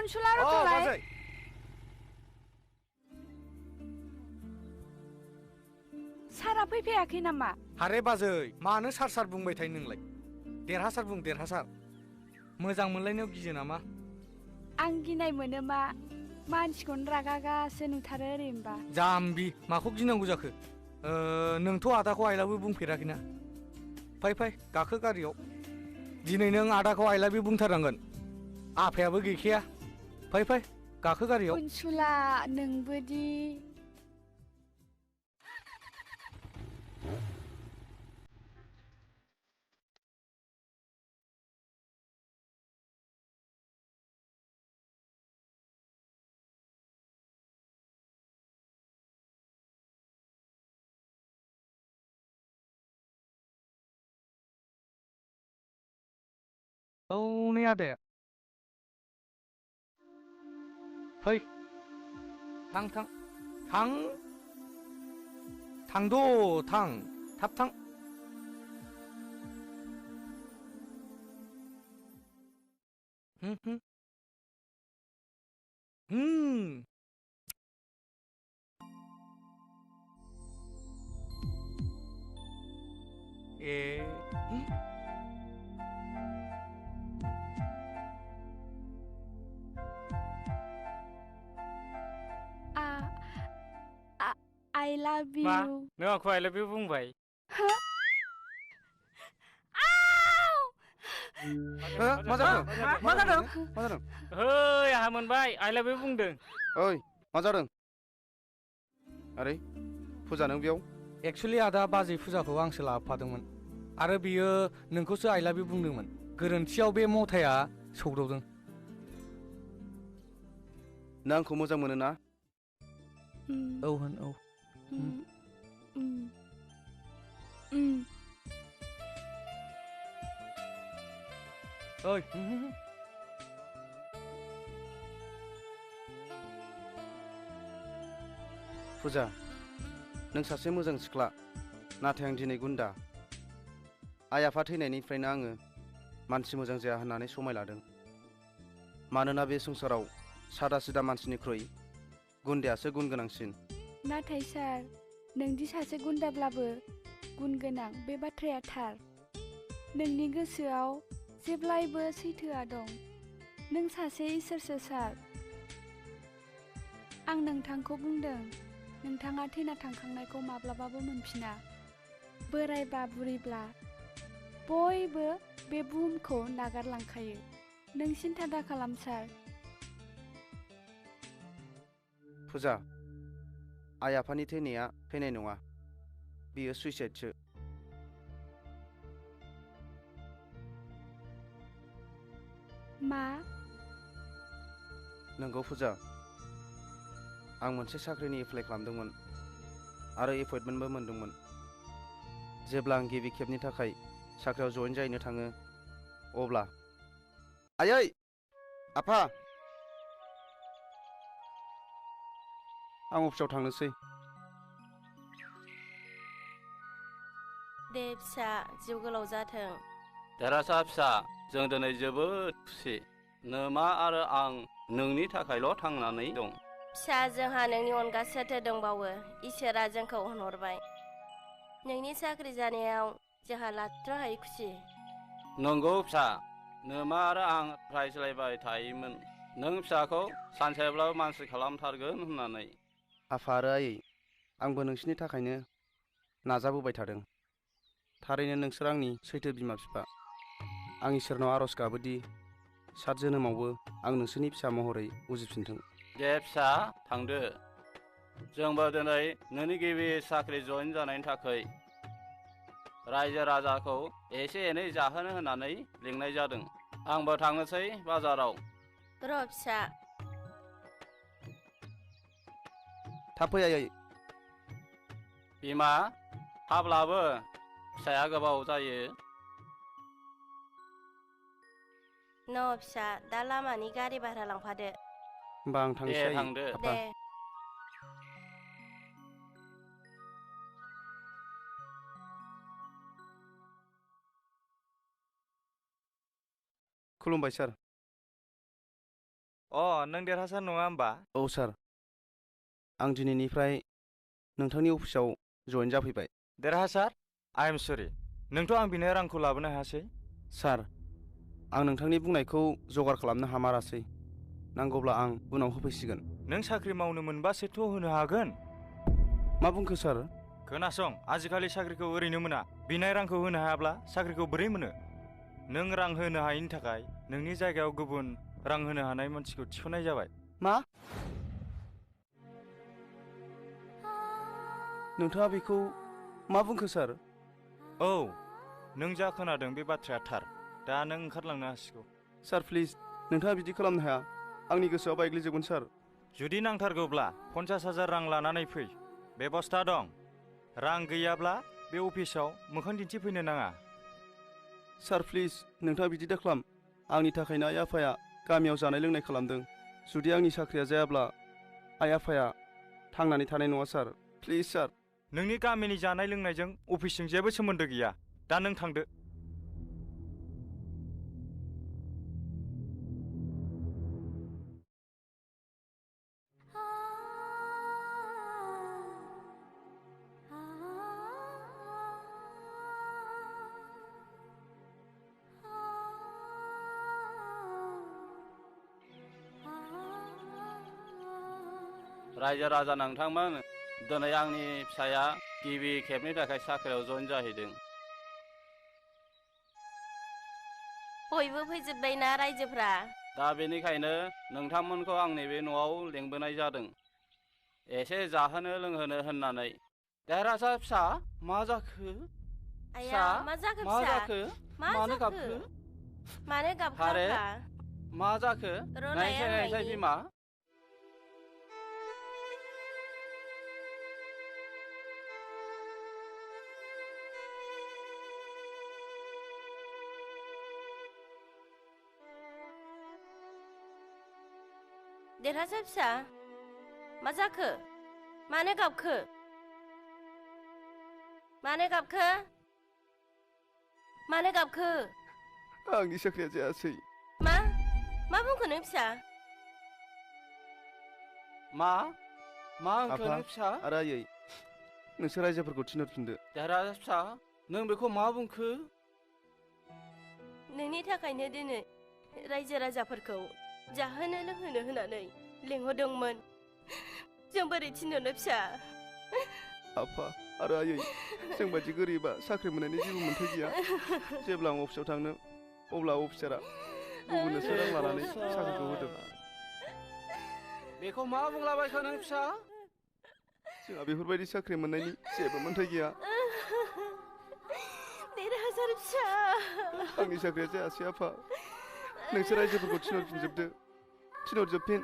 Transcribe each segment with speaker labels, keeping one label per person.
Speaker 1: अनसुला रथलाय सारा फैफायाखै नामा?
Speaker 2: हारे बाजै मानो सार सार बुंबाय थायो नोंलाय? देरहासार बुं देरहासार। मोजां मोनलायनायाव गियो नामा?
Speaker 1: आं गिनाय मोनो मा मानसिखौनो रागा गासो नुथारो ओरैनोबा।
Speaker 2: जाम्बि माखौ गिनांगौ जाखो? नोंथ' आदाखौ आइलाबो बुंफेराखैना। फै फै गाखो गारियाव। दिनै नों आदाखौ आइलाबो बुंथारनांगोन। आफायाबो गैखाया। फै फै गाखो गारियाव।
Speaker 1: अनसुला नोंबोदि
Speaker 2: औ नै आदाया। फै थां थां थां थांद' थां थाब थां। ए
Speaker 1: I love you।
Speaker 3: मा नों आंखौ I love you बुंबाय?
Speaker 2: मा जादों? मा जादों? मा जादों?
Speaker 3: ओइ आहा मोनबाय I love you बुंदों।
Speaker 4: ओइ मा जादों? आरे फुजा नों बेयाव?
Speaker 2: एक्सुवेलि आदा बाजै फुजाखौ आंसो लाबोफादोंमोन आरो बियो नोंखौसो आइ लाभ इउ बुंदोंमोन। गोरोन्थियाव बे मथाया सौदावदों।
Speaker 4: नों आंखौ मोजां मोनो ना?
Speaker 2: औ होन औ। ओइ
Speaker 4: फुजा नों सासे मोजां सिख्ला नाथाय आं दिनै गुन्दा। आइ आफा थैनायनिफ्रायनो आङो मानसि मोजां जाया होननानै समाय लादों। मानोना बे संसाराव सादा सिदा मानसिनिख्रुइ गुन्दायासो गुन गोनांसिन।
Speaker 1: नाथाय सार नोंदि सासे गुन्दाब्लाबो गुन गोनां बे बाथ्राया थार। नोंनि गोसोआव जेब्लायबो सैथोआ दं। नों सासे इसोरसो सार। आं नोंथांखौ बुंदों नोंथाङा थैना थांखांनायखौ माब्लाबाबो मोनफिना। बोरायबा बुरैब्ला बयबो बे बुहुमखौ नागारलांखायो। नों सिन्था दाखालाम सार।
Speaker 4: फुजा आइ आफानि थैनाया थैनाय नङा, बियो सुइसाइडसो।
Speaker 1: मा?
Speaker 4: नंगौ फुजा, आं मोनसे साख्रिनि एप्लाइ खालामदोंमोन आरो एपइन्टमेन्टबो मोनदोंमोन। जेब्ला आं गिबि खेबनि थाखाय साख्रियाव जइन जाहैनो थाङो अब्ला आयै आफा आं अफिसाव थांनोसै।
Speaker 5: दे फिसा जिउ गोलाव जाथों।
Speaker 6: देरहासार फिसा, जों दिनै जोबोद खुसि। नोमा आरो आं नोंनि थाखायल' थांनानै दं।
Speaker 5: फिसा जोंहा नोंनि अनगा सोरथो दंबावो। इसोरा जोंखौ अनहरबाय। नोंनि साख्रि जानायाव जोंहा लाथ्र'हायै खुसि।
Speaker 6: नंगौ फिसा, नोमा आरो आं रायज्लायबाय थायोमोन नों फिसाखौ सानसेब्लाबो मानसि खालामथारगोन होननानै।
Speaker 4: आफा आरो आयै, आंबो नोंसिनि थाखायनो नाजाबोबाय थादों। थारैनो नोंसोर आंनि सैथो बिमा बिफा। आं इसोरनाव आर'ज गाबोदि सात जोनोमावबो आं नोंसोरनि फिसा महरै उजिफिनथों।
Speaker 6: दे फिसा थांदो। जोंबो दिनै नोंनि गिबि साख्रि जइन जानायनि थाखाय रायजो राजाखौ एसे एनै जाहोनो होननानै लिंनाय जादों। आंबो थांनोसै बाजाराव।
Speaker 5: र' फिसा।
Speaker 4: थाब फै आयै।
Speaker 6: बिमा थाब लाबो, फिसाया गोबाव जायो।
Speaker 5: न' फिसा, दा लामानि गारि भारा लांफादो।
Speaker 4: होमबा आं थांसै
Speaker 6: दे
Speaker 4: आयै।
Speaker 6: थांदो।
Speaker 4: आफा।
Speaker 5: दे।
Speaker 4: खुलुमबाय सार।
Speaker 3: नों देरहासार नङा होमबा?
Speaker 4: औ सार, आं दिनैनिफ्राय नोंथांनि अफिसाव जइन जाफैबाय।
Speaker 3: देरहासार, आइ एम सरि। नोंथ' आं बिनो रांखौ लाबोनो हायासै।
Speaker 4: सार, आं नोंथांनि बुंनायखौ जगार खालामनो हामारासै। नांगौब्ला आं उनाव होफैसिगोन।
Speaker 3: नों साख्रि मावनो मोनबासोथ' होनो हागोन।
Speaker 4: मा बुंखो सार?
Speaker 3: खोनासं, आजिखालि साख्रिखौ ओरैनो मोना। बिनाय रांखौ होनो हायाब्ला साख्रिखौ बोरै मोनो? नों रां होनो हायैनि थाखाय नोंनि जायगायाव गुबुन रां होनो हानाय मानसिखौ थिसननाय जाबाय।
Speaker 4: मा? नोंथाङा बेखौ मा बुंखो सार?
Speaker 3: औ, नों जा खोनादों बे बाथ्राया थार। दा नों ओंखारलांनो हासिगौ।
Speaker 4: सार प्लिज, नोंथाङा बिदि खालामनो हाया। आंनि गोसोआ बायग्लिजोबगोन सार।
Speaker 3: जुदि नांथारगौब्ला 50,000 रां लानानै फै। बेबस्था दं। रां गैयाब्ला बे अफिसाव मोखां दिन्थिफैनो नाङा।
Speaker 4: सार प्लिज, नोंथाङा बिदि दाखालाम। आंनि थाखायनो आइ आफाया गामियाव जानाय लोंनाय खालामदों। जुदि आंनि साख्रिया जायाब्ला आइ आफाया थांनानै थानाय नङा सार। प्लिज सार।
Speaker 3: नोंनि गामिनि जानाय लोंनायजों अफिसजों जेबो सोमोन्दो गैया। दा नों थांदो।
Speaker 6: रायजो राजा नोंथांमोन, दिनै आंनि फिसाया गिबि खेबनि थाखाय साख्रियाव जइन जाहैदों।
Speaker 5: बयबो फैजोब्बायना रायजोफ्रा?
Speaker 6: दा बेनिखायनो नोंथांमोनखौ आंनि बे न'आव लेंबोनाय जादों, एसे जाहोनो लोंहोनो होननानै। देरहासार फिसा, मा जाखो?
Speaker 5: आया, मा जाखो
Speaker 6: मा
Speaker 5: फिसा?
Speaker 6: जाखो?
Speaker 5: मा
Speaker 6: मानो
Speaker 5: जाखो?
Speaker 6: गाबखो?
Speaker 5: मानो गाबखो
Speaker 6: आरे,
Speaker 5: आफा?
Speaker 6: मा जाखो?
Speaker 5: रनाया
Speaker 6: नायसाय
Speaker 5: नायनि।
Speaker 6: बिमा।
Speaker 5: देरहासार फिसा, मा जाखो? मानो गाबखो? मानो गाबखो? मानो गाबखो?
Speaker 4: आंनि साख्रिया जायासै।
Speaker 5: मा? मा बुंखो नों फिसा?
Speaker 6: मा होनखो
Speaker 4: आफा
Speaker 6: नों फिसा?
Speaker 4: आरो आयै, नोंसोर रायजोफोरखौ थिनहरफिनदो।
Speaker 6: देरहासार फिसा, नों बेखौ मा बुंखो?
Speaker 5: नोंनि थाखायनो दिनै रायजो राजाफोरखौ जाहोनो लोंहोनो होनानै लेंहरदोंमोन। जों बोरै थिनहरनो फिसा?
Speaker 4: आफा आरो आयै, जों बायदि गोरिबा साख्रि मोननायनि जेबो मोन्थाय गैया। जेब्ला आं अफिसाव थांनो, अब्ला अफिसारा गुबुननोसो रां लानानै साख्रिखौ होदों।
Speaker 6: बेखौ मा बुंलाबायखो नों फिसा?
Speaker 4: जोंहा बेफोरबायदि साख्रि मोननायनि जेबो मोन्थाय गैया।
Speaker 5: देरहासार फिसा।
Speaker 4: आंनि साख्रिया जायासै आफा। नोंसोर रायजोफोरखौ थिनहरफिनजोबदो। थिनहरजोबफिन।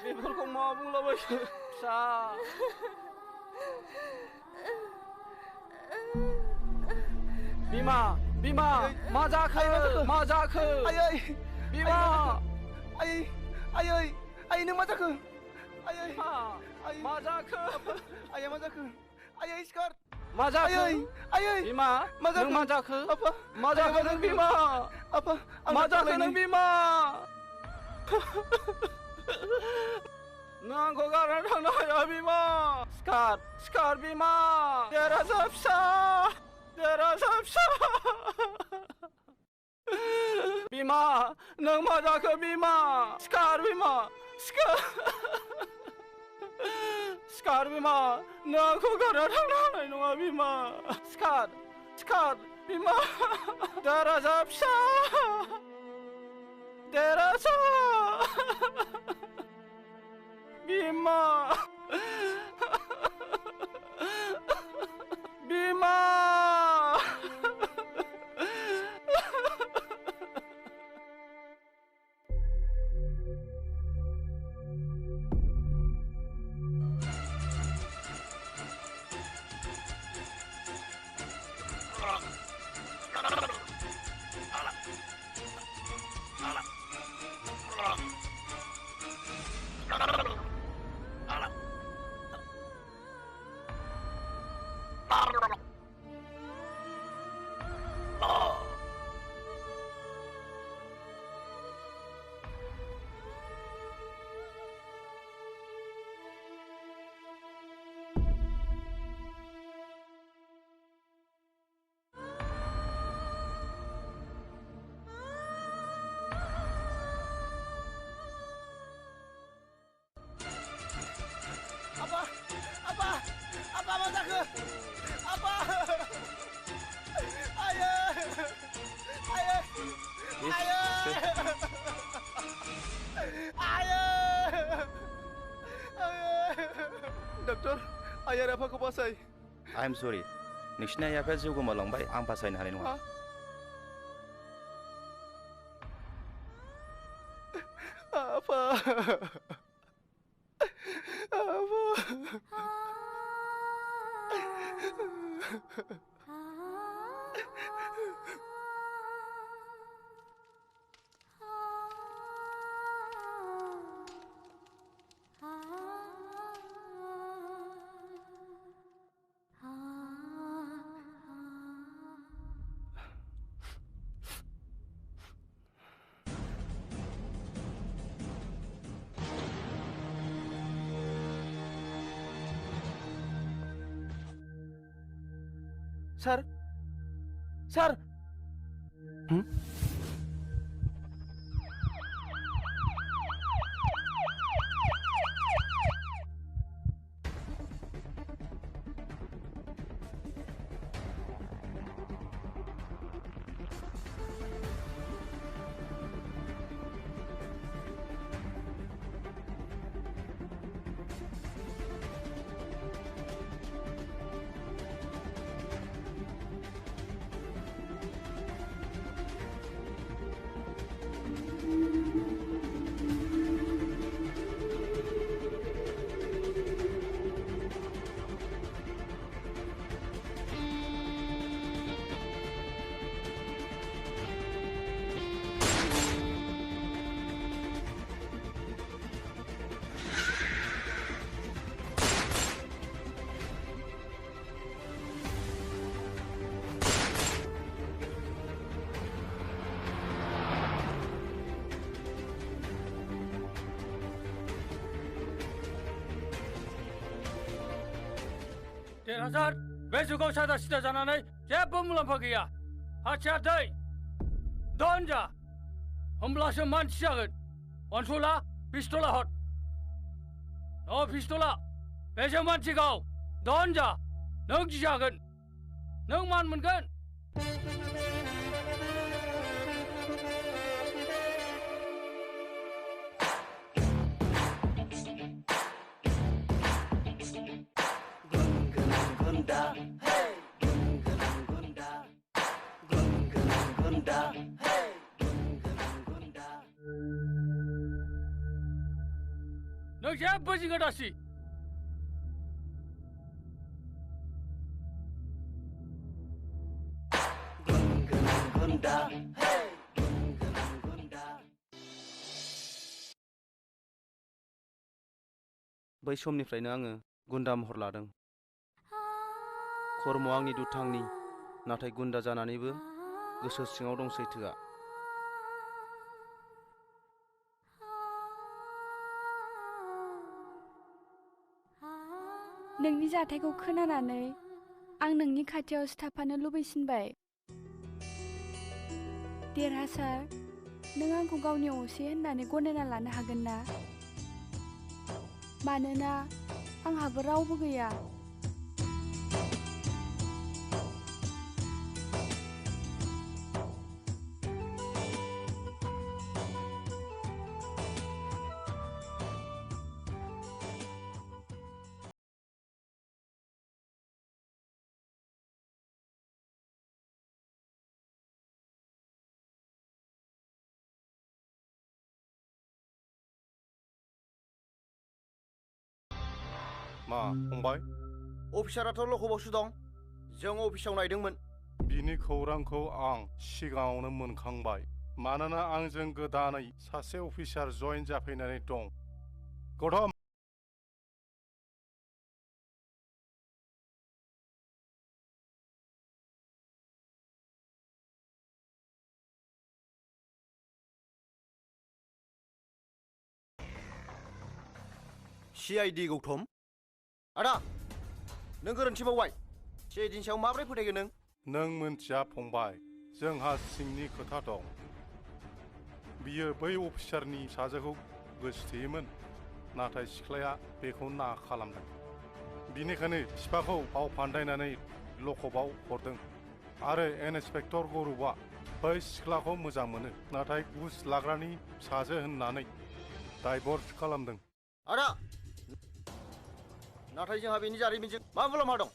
Speaker 6: बेफोरखौ मा बुंलाबायखो फिसा? बिमा, बिमा, मा जाखो? मा जाखो?
Speaker 4: आयै,
Speaker 6: बिमा,
Speaker 4: आयै, आयै, आयै, नों मा जाखो? आयै,
Speaker 6: मा जाखो?
Speaker 4: आयै, मा जाखो? आयै, सिखार!
Speaker 6: मा जाखो?
Speaker 4: आयै, आयै,
Speaker 6: बिमा, नों मा जाखो?
Speaker 4: आफा,
Speaker 6: मा जाखो नों बिमा?
Speaker 4: आफा,
Speaker 6: मा जाखो नों बिमा? नों आंखौ गारनानै थांनो हाया बिमा। सिखार, सिखार बिमा। देरहासार फिसा, देरहासार फिसा। बिमा, नों मा जाखो बिमा? सिखार बिमा, सिखार। सिखार बिमा, नों आंखौ गारना थांनो हानाय नङा बिमा। सिखार, सिखार बिमा। देरहासार फिसा, देरहासार बिमा। बिमा।
Speaker 4: डक्टर आइ आरो आफाखौ बासाय
Speaker 7: आइ एम सरि नोंसिनि आइ आफाया जिउ गोमालांबाय आं बासायनो हानाय नङा
Speaker 4: आफा सर सर
Speaker 8: देरहासार बे जुगाव सादा सिदा जानानै जेबो मुलाम्फा गैया हाथियार दै दन जा होमब्लासो मानसि जागोन अनसुला पिस्तला हट पिस्तला बेजों मानसि गाव दन जा नों गिजागोन नों मान मोनगोन नों जेबो जिंगा दासि
Speaker 4: बै समनिफ्रायनो आङो गुन्दा महर लादों खर्मआव आंनि दुथांनि नाथाय गुन्दा जानानैबो गोसो सिङाव दं सैथोआ
Speaker 1: नोंनि जाथायखौ खोनानानै आं नोंनि खाथियावसो थाफानो लुबैसिनबाय देरहासार नों आंखौ गावनि असे होननानै गनायना लानो हागोन ना मानोना आंहाबो रावबो गैया
Speaker 9: मा फंबाय
Speaker 4: अफिसाराथ' लकआवसो दं जों अफिसाव नायदोंमोन
Speaker 9: बिनि खौरांखौ आं सिगाङावनो मोनखांबाय मानोना आंजों गोदानै सासे अफिसार जइन जाफैनानै दं गौतम
Speaker 4: CID गौतम आदा नों गोरोन्थि मावबाय CIDनि सायाव माबोरै फोथायगोन
Speaker 9: नों मोनथिया फंबाय जोंहा सिंनि खोथा दं बियो बै अफिसारनि फिसाजोखौ गोसोथोयोमोन नाथाय सिख्लाया बेखौ ना खालामदों बिनिखायनो बिफाखौ फाव फान्दायनानै लकआपआव हरदों आरो इन्सपेक्टर गौरबआ बै सिख्लाखौ मोजां मोनो नाथाय घुस लाग्रानि फिसाजो होननानै डाइभर्स खालामदों।
Speaker 10: आदा नाथाय जोंहा बेनि जारिमिनजों मा मुलाम्फा दं?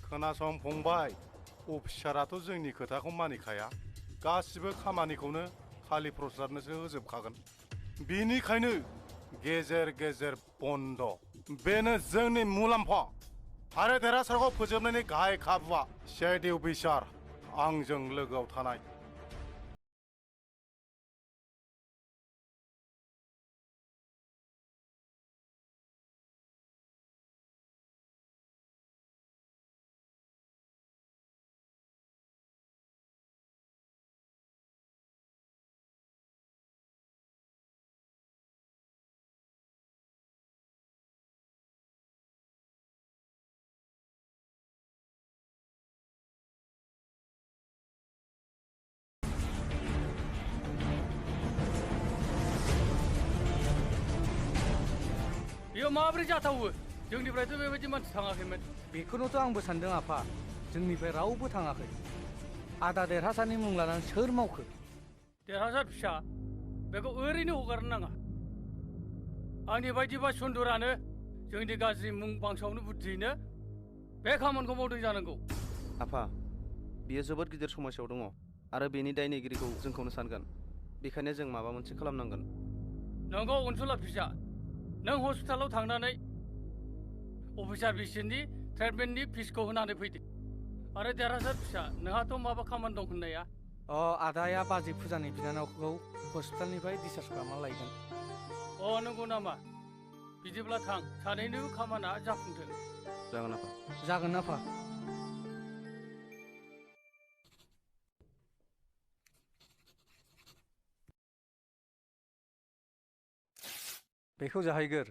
Speaker 9: खोनासं फंबाय, अफिसाराथ' जोंनि खोथाखौ मानिखाया, गासिबो खामानिखौनो खालि प्रसादनोसो होजोबखागोन। बेनिखायनो गेजेर गेजेर बन्द, बेनो जोंनि मुलाम्फा आरो देरहासारखौ फोजोबनायनि गाहाय खाबुआ CID अफिसार आंजों लोगोआव थानाय।
Speaker 8: बेयो माबोरै जाथावो? जोंनिफ्रायथ' बेबायदि मानसि थाङाखैमोन।
Speaker 2: बेखौनोथ' आंबो सानदों आफा, जोंनिफ्राय रावबो थाङाखै। आदा देरहासारनि मुं लानानै सोर मावखो?
Speaker 8: देरहासार फिसा, बेखौ ओरैनो हगारनो नाङा। आंनि बायदिबा सुन्दरानो जोंनि गाज्रि मुं बांसावनो बुद्धियैनो बे खामानिखौ मावदों जानांगौ।
Speaker 4: आफा, बियो जोबोद गिदिर समस्यायाव दङ आरो बेनि दायनिगिरिखौ जोंखौनो सानगोन। बेखायनो जों माबा मोनसे खालामनांगोन।
Speaker 8: नंगौ अनसुला फिसा, नों हस्पिटालाव थांनानै अफिसार बिसिनि ट्रिटमेन्टनि फिसखौ होनानै फैदो। आरो देरहासार फिसा, नोंहाथ' माबा खामानि दं होननाया?
Speaker 2: आदाया बाजै फुजानि बिनानावखौ हस्पिटालनिफ्राय डिस्चार्ज खालामना लायगोन।
Speaker 8: नंगौ नामा? बिदिब्ला थां, सानैनिबो खामानिया जाफुंथों।
Speaker 4: जागोन आफा।
Speaker 2: जागोन आफा। बेखौ जाहैगोर।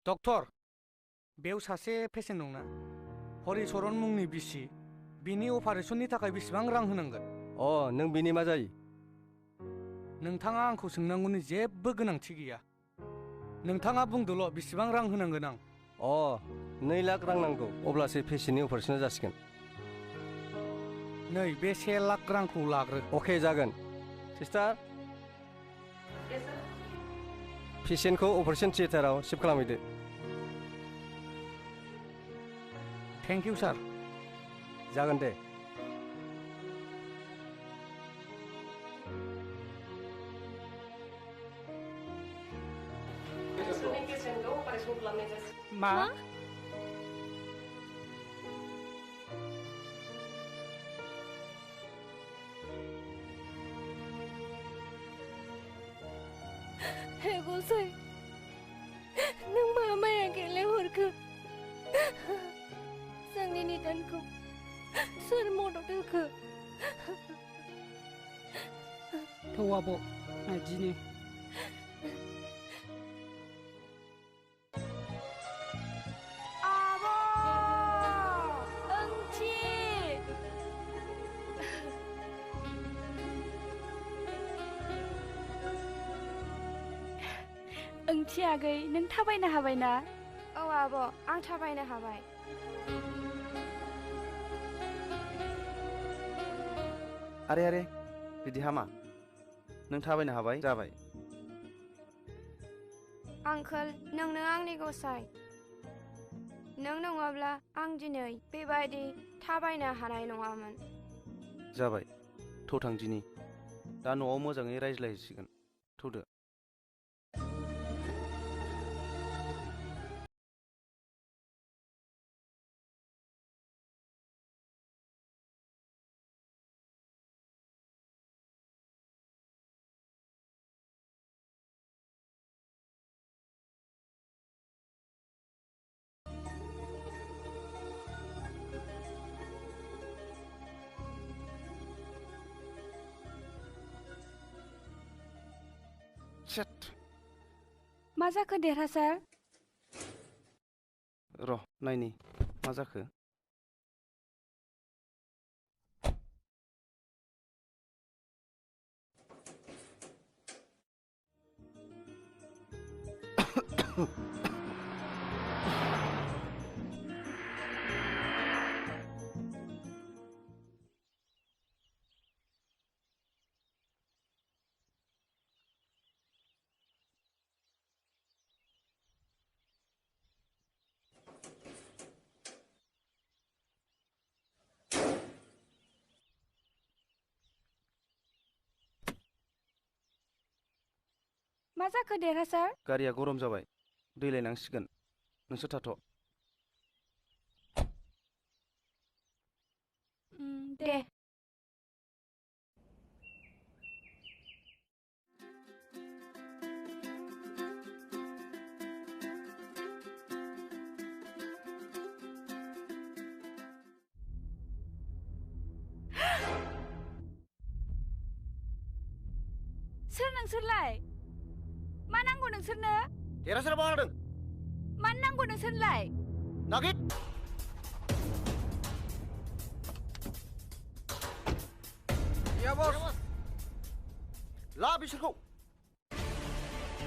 Speaker 2: डक्टर, बेयाव सासे पेसेन्ट दंना, हरिचरन मुंनि बिसि। बिनि अपारेशननि थाखाय बेसेबां रां होनांगोन?
Speaker 11: नों बिनि मा जायो?
Speaker 2: नोंथाङा आंखौ सोंनांगौनि जेबो गोनांथि गैया। नोंथाङा बुंदोल' बेसेबां रां होनांगोन आं।
Speaker 11: 2 लाख रां नांगौ, अब्लासो पेसेन्टनि अपारेशना जासिगोन।
Speaker 2: नै बे 1 लाख रांखौ लाग्रो।
Speaker 11: अके, जागोन। सिस्टार, पेसेन्टखौ अपारेशन थियेटाराव शिफ्ट खालामहैदो।
Speaker 2: Thank you sir.
Speaker 11: जागोन दे।
Speaker 2: मा?
Speaker 5: हे गसाइ, नों मा माया गेलेहरखो? जोंनि निदानखौ सोर मदद होखो?
Speaker 12: थौ आब', नायदिनि।
Speaker 1: ओंथि आगै, नों थाबायनो हाबायना?
Speaker 13: औ आब', आं थाबायनो हाबाय।
Speaker 4: आरे बिदि हामा। नों थाबायनो हाबाय जाबाय।
Speaker 13: आंकोल, नोंनो आंनि गसाइ। नों नङाब्ला आं दिनै बेबायदि थाबायनो हानाय नङामोन।
Speaker 4: जाबाय, थौ थांदिनि। दा न'आव मोजाङै रायज्लायहैसिगोन। थौदो।
Speaker 1: मा जाखो देरहासार?
Speaker 4: र' नायनि मा जाखो।
Speaker 1: मा जाखो देरहासार?
Speaker 4: गारिया गरम जाबाय दै लायनांसिगोन नोंसोर थाथ'।
Speaker 1: दे। सोर नोंसोरलाय? मा नांगौ नोंसोरनो?
Speaker 10: देरहासारा मा जादों?
Speaker 1: मानो नांगौ नोंसोरलाय?
Speaker 10: नागिर!
Speaker 2: या बस!
Speaker 10: ला बिसोरखौ!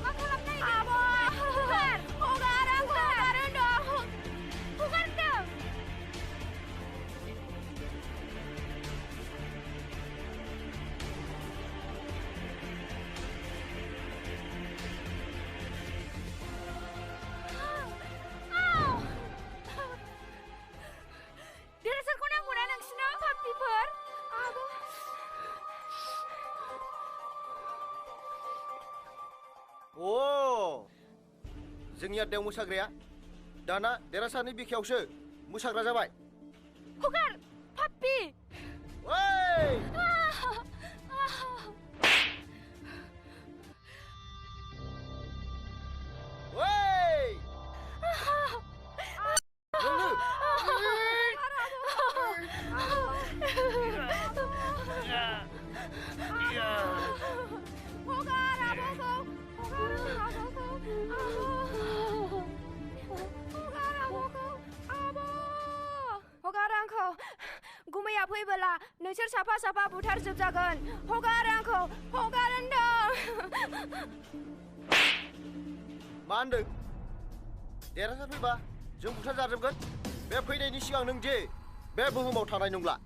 Speaker 1: मा खालामनो नागिरदों? आब'! हगार! हगार आंखौ! हगार होनदों! हगार होनदों! देरहासारखौ नांगौना नोंसिनो पाप्पिफोर? आब'!
Speaker 10: अ जोंनि आदायाव मोसाग्राया दाना देरहासारनि बिखायावसो मोसाग्रा जाबाय।
Speaker 1: हगार! पाप्पि!
Speaker 10: ओइ! ओइ! जोंनो!
Speaker 1: हगार आब'खौ! हगार आब'खौ! हगार आब'खौ! आब'!
Speaker 13: हगार आंखौ गुमैया फैबोला नोंसोर साफा साफा बुथारजोबजागोन। हगार आंखौ! हगार होनदों!
Speaker 10: मा होनदों? देरहासार फैबा जों बुथार जाजोबगोन। बे फैनायनि सिगां नों जे बे बुहुमाव थानाय नंला।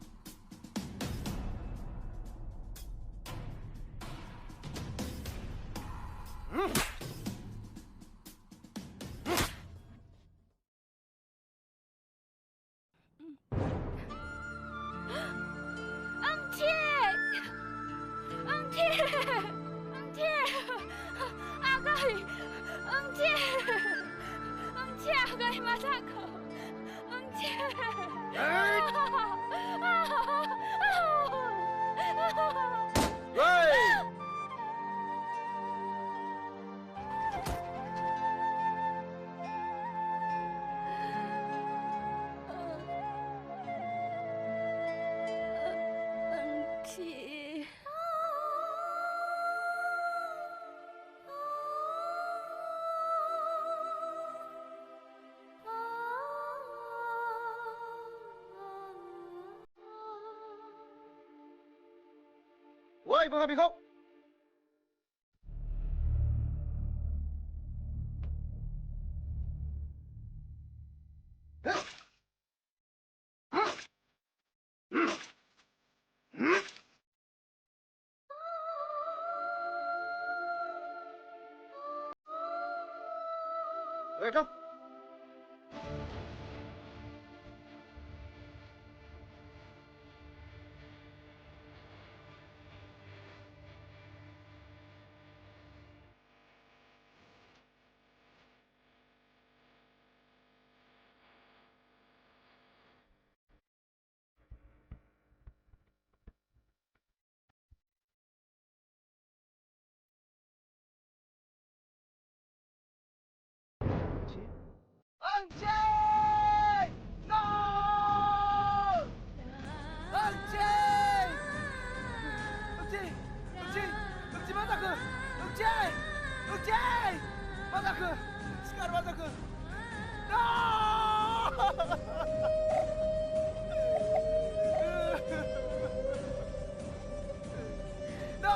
Speaker 1: आगै मा जाखो?
Speaker 10: Ôi, vừa bị không? Được không?
Speaker 2: Anh trai! No! Anh trai! 맞아그! 응치! 맞아그! 스카르 맞아그! No! No!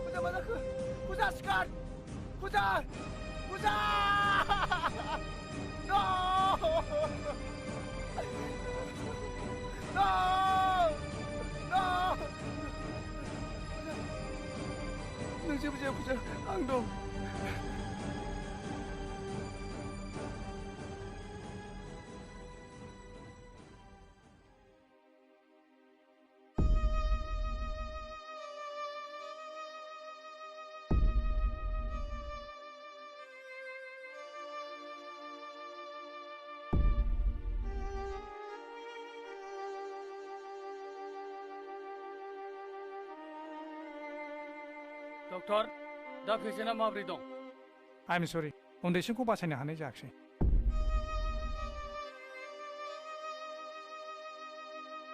Speaker 2: 보자 맞아그! 보자 스카르! 보자! No! No! 보자 앙도
Speaker 8: doctor दा पेसेन्टआ माबोरै दं
Speaker 14: आइ एम सरि उन्दैसिमखौ बासायनो हानाय जायाखिसै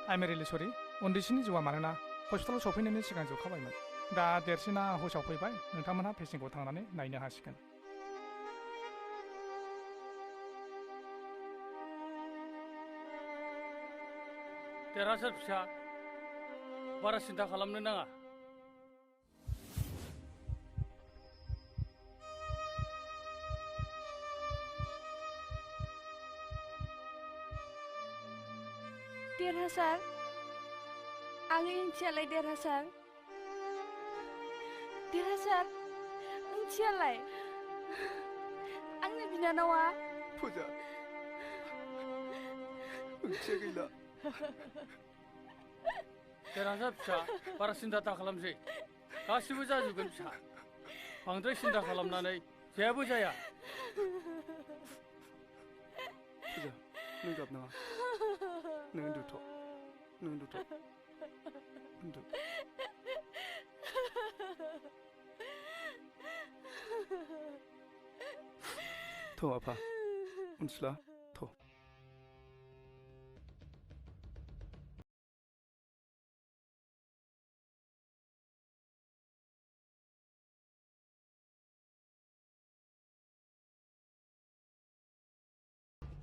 Speaker 14: आइ एम रियेलि सरि उन्दैसिनि जिउआ मानोना हस्पिटालाव सफैनायनि सिगां जोबखाबायमोन दा देरसिना हुसाव फैबाय नोंथांमोनहा पेसेन्टखौ थांनानै नायनो हासिगोन
Speaker 8: देरहासार फिसा बारा सिन्था खालामनो नाङा
Speaker 1: देरहासार आं इंथियालाय देरहासार देरहासार इंथियालाय आंनि बिनानावा
Speaker 2: फुजा ओंथिया गैला
Speaker 8: देरहासार फिसा बारा सिन्था दा खालामसै गासिबो जाजोबगोन फिसा बांद्राय सिन्था खालामनानै जेबो जाया
Speaker 2: फुजा नों गाबनाङा नों उन्दुथ' नों उन्दुथ' उन्दु थ' आफा उन्दुला थ'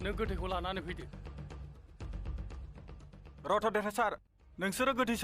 Speaker 8: नों गोथैखौ लानानै फैदो
Speaker 3: रथ' देरहासार नोंसोरो गोथै